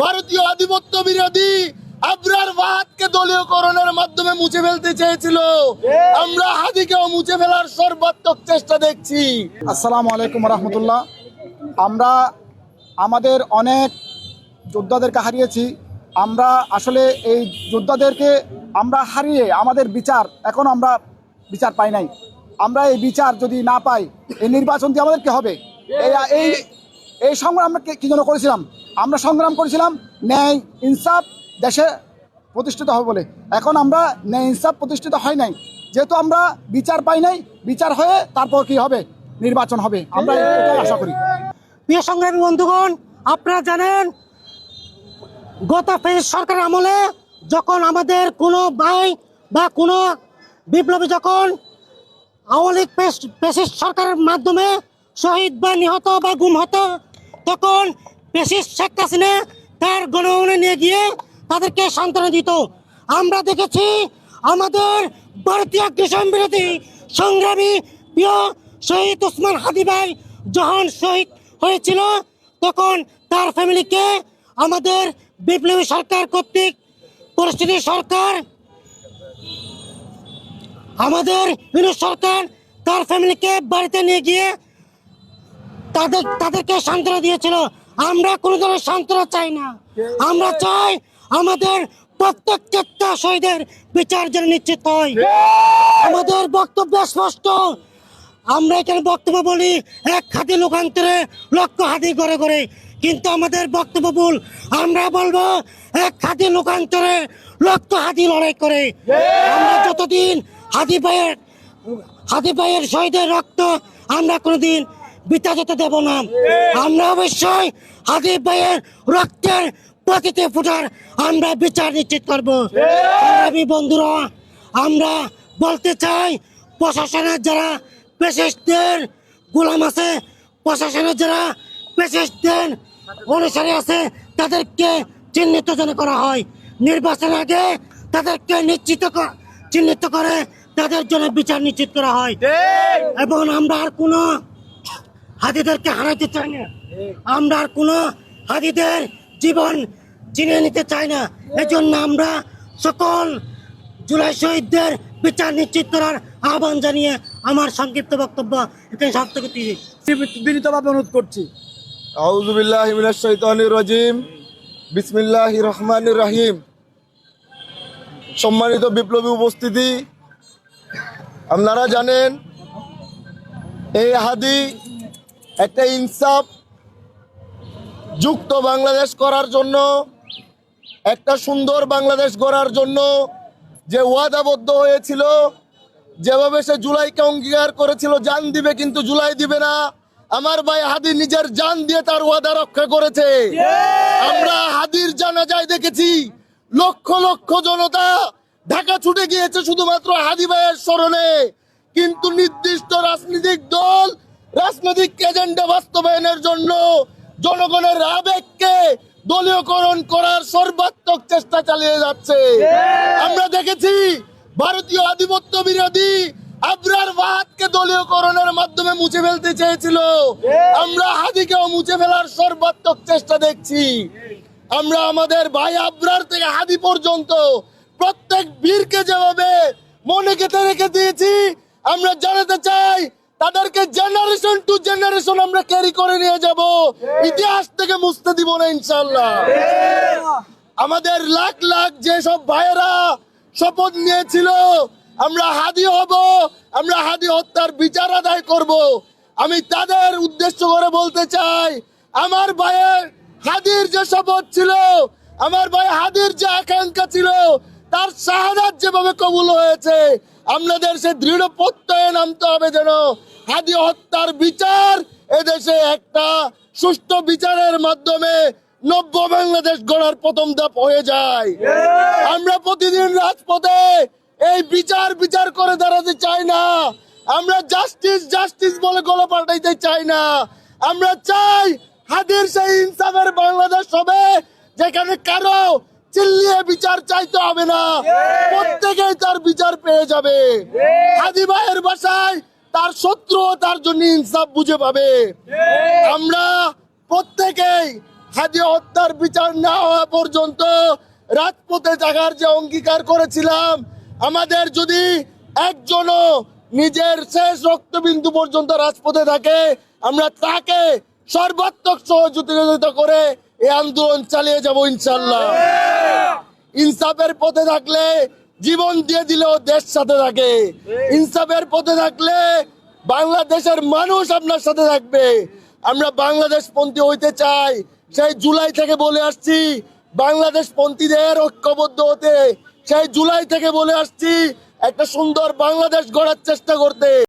ভারতীয় আধিপত্য বিরোধী আবরার ওয়াহাদকে দলীয়করণের মাধ্যমে মুছে ফেলতে চেয়েছিল। আমরা হাদিকেও মুছে ফেলার সর্বাত্মক চেষ্টা দেখছি। আসসালামু আলাইকুম রহমতুল্লাহ। আমরা আমাদের অনেক যোদ্ধাদেরকে হারিয়েছি। আমরা আসলে এই যোদ্ধাদেরকে আমরা হারিয়ে আমাদের বিচার এখনও আমরা বিচার পাই নাই। আমরা এই বিচার যদি না পাই, এই নির্বাচন দিয়ে আমাদের কী হবে? এই এই সংগ্রাম আমরা কী জন্য করেছিলাম? আমরা সংগ্রাম করেছিলাম ন্যায় ইনসাফ দেশে প্রতিষ্ঠিত হবে বলে। এখন আমরা ন্যায় ইনসাফ প্রতিষ্ঠিত হয় নাই, যেহেতু আমরা বিচার পাই নাই। বিচার হয়ে তারপর কি হবে? নির্বাচন হবে, আমরা এটাই আশা করি। প্রিয় সংগ্রামী বন্ধুগণ, আপনারা জানেন গত ফ্যাসিস্ট সরকারের আমলে যখন আমাদের কোনো ভাই বা কোনো বিপ্লবী যখন আওয়ামী লীগ ফ্যাসিস্ট সরকারের মাধ্যমে শহীদ বা নিহত বা গুম হতো, তখন ফ্যাসিস্ট শেখ হাসিনা তার গণভবনে নিয়ে গিয়ে তাদেরকে সান্ত্বনা দিত। আমরা দেখেছি আমাদের ভারতীয় আগ্রাসন বিরোধী সংগ্রামী প্রিয় শহীদ ওসমান হাদি ভাই যখন শহীদ হয়েছিল, তখন তার ফ্যামিলিকে আমাদের বিপ্লবী সরকার কর্তৃক পরিস্থিতি সরকার, আমাদের ইউনিট সরকার তার ফ্যামিলিকে বাড়িতে নিয়ে গিয়ে তাদেরকে সান্ত্বনা দিয়েছিল। আমরা কোনো ধরনের সান্ত্বনা চাই না। আমরা চাই আমাদের প্রত্যেকটা শহীদের বিচার যেন নিশ্চিত হয়। আমাদের বক্তব্য স্পষ্ট। আমরা এখানে বক্তব্য বলি এক হাতি লোকান্তরে লক্ষ হাতি ঘরে ঘরে, কিন্তু আমাদের বক্তব্য ভুল। আমরা বলবো এক হাতি লোকান্তরে লক্ষ হাতি লড়াই করে। আমরা যতদিন হাতি ভাইয়ের শহীদের রক্ত আমরা কোনোদিন বৃথা যেতে দেব না। আমরা অবশ্যই হাদি ভাইয়ের রক্তের প্রতিটি ফুটার আমরা বিচার নিশ্চিত করবো। আমি বন্ধুরা, আমরা বলতে চাই প্রশাসনের যারা পেশিস্টদের গোলাম আছে, প্রশাসনের যারা পেশিস্টদের অনুসারী আছে, তাদেরকে চিহ্নিত যেন করা হয়। নির্বাচনের আগে তাদেরকে চিহ্নিত করে তাদের জন্য বিচার নিশ্চিত করা হয়। এবং আমরা আর কোনো হাদিদেরকে হারাইতে চাই না। আমরা আর কোনো হাদিদের জীবন চিনিয়ে নিতে চাই না। এজন্য আমরা সকল জুলাই শহীদদের বিচার নিশ্চিত করার আহ্বান জানিয়ে আমার সংক্ষিপ্ত বক্তব্য এখানে সমাপ্ত করতেছি। বিনীতভাবে অনুরোধ করছি। আউযু বিল্লাহি মিনাশ শাইতানির রাজিম। বিসমিল্লাহির রহমানির রহিম। সম্মানিত বিপ্লবী উপস্থিতি, আপনারা জানেন এই হাদি একটা ইনসাফ যুক্ত বাংলাদেশ করার জন্য, একটা সুন্দর বাংলাদেশ গড়ার জন্য যে ওয়াদাবদ্ধ হয়েছিল, যেভাবে সে জুলাইকে অঙ্গীকার করেছিল জান দিবে কিন্তু জুলাই দিবে না, আমার ভাই হাদি নিজের জান দিয়ে তার ওয়াদা রক্ষা করেছে। আমরা হাদির জানাজায় দেখেছি লক্ষ লক্ষ জনতা ঢাকা ছুটে গিয়েছে শুধুমাত্র হাদি ভাইয়ের স্মরণে। কিন্তু নির্দিষ্ট রাজনৈতিক দল রাজনৈতিক এজেন্ডা বাস্তবায়নের জন্য জনগণের আবেগকে দলীয়করণ করার সর্বাত্মক চেষ্টা চালিয়ে যাচ্ছে। আমরা দেখেছি ভারতীয় আধিপত্য বিরোধী আবরার ওয়াহাদকে দলীয়করণের মাধ্যমে মুছে ফেলতে চেয়েছিল। আমরা হাদিকেও মুছে ফেলার সর্বাত্মক চেষ্টা দেখছি। আমরা আমাদের ভাই আবরার থেকে হাদি পর্যন্ত প্রত্যেক বীরকে যেভাবে মনে গেঁথে রেখে দিয়েছি, আমরা জানাতে চাই তাদেরকে জেনারেশন টু জেনারেশন আমরা ক্যারি করে নিয়ে যাব। ইতিহাস থেকে মুছতে দিব না ইনশাআল্লাহ। আমাদের লাখ লাখ যেসব ভাইয়েরা শপথ নিয়েছিল আমরা হাদি হব, আমরা হাদি হত্যার বিচার আদায় করব, আমি তাদের উদ্দেশ্য করে বলতে চাই, আমার ভাইয়ের হাদির যে শপথ ছিল, আমার ভাই হাদির যে আকাঙ্ক্ষা ছিল, তার শাহাদাত যেভাবে কবুল হয়েছে, আমাদের সে দৃঢ় প্রত্যয়ে নামতে হবে যেন হাদি হত্যার বিচার এদেশে একটা সুষ্ঠু বিচারের মাধ্যমে নব্য বাংলাদেশ গড়ার প্রথম ধাপ হয়ে যায়। আমরা প্রতিদিন রাজপথে এই বিচার করে দাঁড়াতে চাই না। আমরা জাস্টিস বলে গলা পাল্টাইতে চাই না। আমরা চাই হাদির সেই ইনসাফের বাংলাদেশ হবে যেখানে কারো চিল্লিয়ে বিচার চাইতে হবে না, প্রত্যেকেই তার বিচার পেয়ে যাবে। হাদি ভাইয়ের বাসায় তার শত্রু তার জন্য ইনসাফ বুঝে পাবে। আমরা প্রত্যেকেই হাদি হত্যার বিচার না হওয়া পর্যন্ত রাজপথে থাকার যে অঙ্গীকার করেছিলাম, আমাদের যদি একজনও নিজের শেষ রক্তবিন্দু পর্যন্ত রাজপথে থাকে, আমরা তাকে সর্বাত্মক সহযোগিতা করে এই আন্দোলন চালিয়ে যাব ইনশাল্লাহ। ইনসাফের পথে থাকলে জীবন দিয়ে দিলেও দেশ সাথে থাকে। ইনসাফের পথে থাকলে বাংলাদেশের মানুষ আপনার সাথে থাকবে। আমরা বাংলাদেশ পন্থী হইতে চাই, সেই জুলাই থেকে বলে আসছি বাংলাদেশ পন্থীদের ঐক্যবদ্ধ হতে, সেই জুলাই থেকে বলে আসছি একটা সুন্দর বাংলাদেশ গড়ার চেষ্টা করতে।